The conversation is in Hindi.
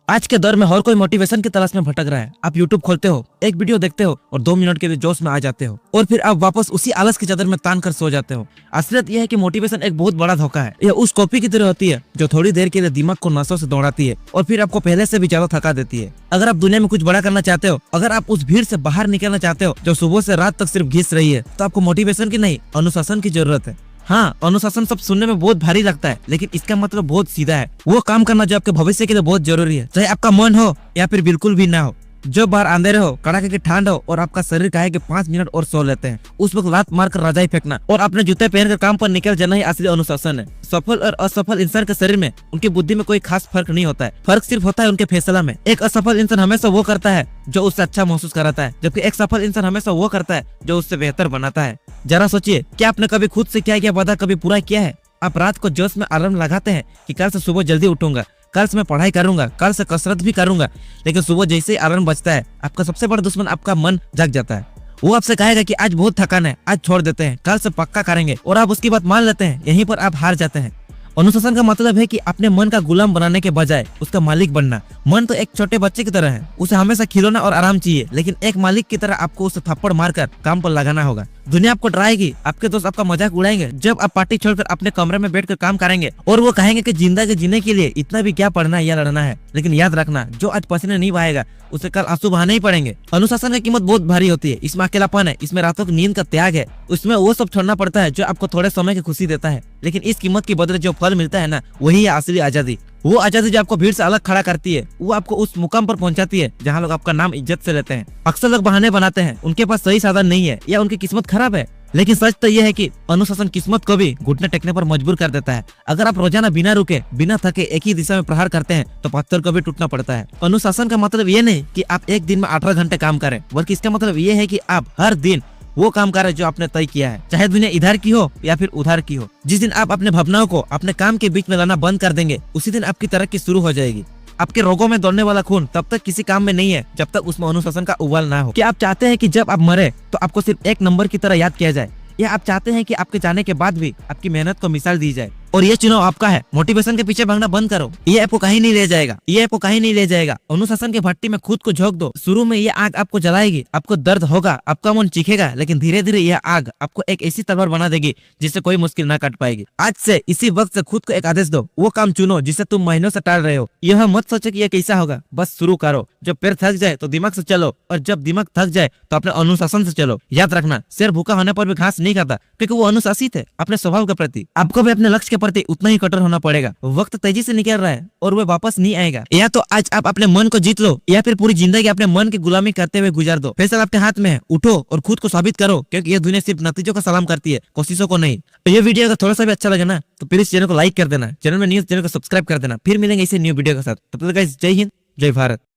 आज के दौर में हर कोई मोटिवेशन की तलाश में भटक रहा है। आप यूट्यूब खोलते हो, एक वीडियो देखते हो और 2 मिनट के लिए जोश में आ जाते हो और फिर आप वापस उसी आलस की चादर में तान कर सो जाते हो। असलियत यह है कि मोटिवेशन एक बहुत बड़ा धोखा है। यह उस कॉपी की तरह होती है जो थोड़ी देर के लिए दिमाग को नसों से दौड़ाती है और फिर आपको पहले से भी ज्यादा थका देती है। अगर आप दुनिया में कुछ बड़ा करना चाहते हो, अगर आप उस भीड़ से बाहर निकलना चाहते हो जो सुबह से रात तक सिर्फ घिस रही है, तो आपको मोटिवेशन की नहीं, अनुशासन की जरूरत है। हाँ, अनुशासन सब सुनने में बहुत भारी लगता है, लेकिन इसका मतलब बहुत सीधा है। वो काम करना जो आपके भविष्य के लिए बहुत जरूरी है, चाहे आपका मन हो या फिर बिल्कुल भी ना हो। जो बाहर अंधेरे हो, कड़ाके की ठंड हो और आपका शरीर कहे कि 5 मिनट और सो लेते हैं, उस वक्त लात मारकर रजाई फेंकना और अपने जूते पहनकर काम पर निकल जाना ही असली अनुशासन है। सफल और असफल इंसान के शरीर में, उनकी बुद्धि में कोई खास फर्क नहीं होता है। फर्क सिर्फ होता है उनके फैसला में। एक असफल इंसान हमेशा वो करता है जो उससे अच्छा महसूस कराता है, जबकि एक सफल इंसान हमेशा वो करता है जो उससे बेहतर बनाता है। जरा सोचिए, क्या आपने कभी खुद से क्या वादा कभी पूरा किया है? आप रात को जोश में अलार्म लगाते हैं कि कल से सुबह जल्दी उठूंगा, कल से मैं पढ़ाई करूंगा, कल से कसरत भी करूंगा, लेकिन सुबह जैसे ही अलार्म बजता है, आपका सबसे बड़ा दुश्मन आपका मन जग जाता है। वो आपसे कहेगा कि आज बहुत थकान है, आज छोड़ देते हैं, कल से पक्का करेंगे, और आप उसकी बात मान लेते हैं। यहीं पर आप हार जाते हैं। अनुशासन का मतलब है कि अपने मन का गुलाम बनाने के बजाय उसका मालिक बनना। मन तो एक छोटे बच्चे की तरह है, उसे हमेशा खिलौना और आराम चाहिए, लेकिन एक मालिक की तरह आपको उसे थप्पड़ मारकर काम पर लगाना होगा। दुनिया आपको डराएगी, आपके दोस्त आपका मजाक उड़ाएंगे जब आप पार्टी छोड़कर अपने कमरे में बैठकर काम करेंगे, और वो कहेंगे कि जिंदगी जीने के लिए इतना भी क्या पढ़ना या लड़ना है। लेकिन याद रखना, जो आज पसीने नहीं बहाएगा उसे कल आंसू बहाने ही पड़ेंगे। अनुशासन की कीमत बहुत भारी होती है। इसमें अकेलापन है, इसमें रातों की नींद का त्याग है, उसमें वो सब छोड़ना पड़ता है जो आपको थोड़े समय की खुशी देता है, लेकिन इस कीमत के बदले जो फल मिलता है ना, वही है असली आजादी। वो आजादी जो आपको भीड़ से अलग खड़ा करती है, वो आपको उस मुकाम पर पहुंचाती है जहां लोग आपका नाम इज्जत से लेते हैं। अक्सर लोग बहाने बनाते हैं, उनके पास सही साधन नहीं है या उनकी किस्मत खराब है, लेकिन सच तो यह है कि अनुशासन किस्मत को भी घुटने टेकने पर मजबूर कर देता है। अगर आप रोजाना बिना रुके, बिना थके एक ही दिशा में प्रहार करते हैं, तो पत्थर को भी टूटना पड़ता है। अनुशासन का मतलब ये नहीं कि आप एक दिन में 18 घंटे काम करें, बल्कि इसका मतलब ये है कि आप हर दिन वो काम करें जो आपने तय किया है, चाहे दुनिया इधर की हो या फिर उधर की हो। जिस दिन आप अपने भावनाओं को अपने काम के बीच में लाना बंद कर देंगे, उसी दिन आपकी तरक्की शुरू हो जाएगी। आपके रोगों में दौड़ने वाला खून तब तक किसी काम में नहीं है जब तक उसमें अनुशासन का उबाल ना हो। क्या आप चाहते हैं कि जब आप मरे तो आपको सिर्फ एक नंबर की तरह याद किया जाए, या आप चाहते हैं कि आपके जाने के बाद भी आपकी मेहनत को मिसाल दी जाए? और ये चुनाव आपका है। मोटिवेशन के पीछे भागना बंद करो, ये आपको कहीं नहीं ले जाएगा, ये आपको कहीं नहीं ले जाएगा। अनुशासन की भट्टी में खुद को झोंक दो। शुरू में ये आग आपको जलाएगी, आपको दर्द होगा, आपका मन चीखेगा, लेकिन धीरे धीरे यह आग आपको एक ऐसी तलवार बना देगी जिससे कोई मुश्किल ना काट पाएगी। आज से इसी वक्त से खुद को एक आदेश दो, वो काम चुनो जिसे तुम महीनों से टाल रहे हो। यह मत सोचो कि यह कैसा होगा, बस शुरू करो। जब पैर थक जाए तो दिमाग से चलो, और जब दिमाग थक जाए तो अपने अनुशासन से चलो। याद रखना, शेर भूखा होने पर भी घास नहीं खाता, क्योंकि वो अनुशासित है अपने स्वभाव के प्रति। आपको भी अपने लक्ष्य के प्रति उतना ही कठोर होना पड़ेगा। वक्त तेजी से निकल रहा है और वो वापस नहीं आएगा। या तो आज आप अपने मन को जीत लो, या फिर पूरी जिंदगी अपने मन की गुलामी करते हुए गुजार दो। फैसला आपके हाथ में है, उठो और खुद को साबित करो, क्योंकि ये दुनिया सिर्फ नतीजों का सलाम करती है, कोशिशों को नहीं। तो ये वीडियो अगर थोड़ा सा भी अच्छा लगे ना, तो प्लीज चैनल को लाइक कर देना, चैनल में न्यूज चैनल को सब्सक्राइब कर देना। फिर मिलेंगे इसे न्यू वीडियो के साथ। तब तक गाइस, जय हिंद, जय भारत।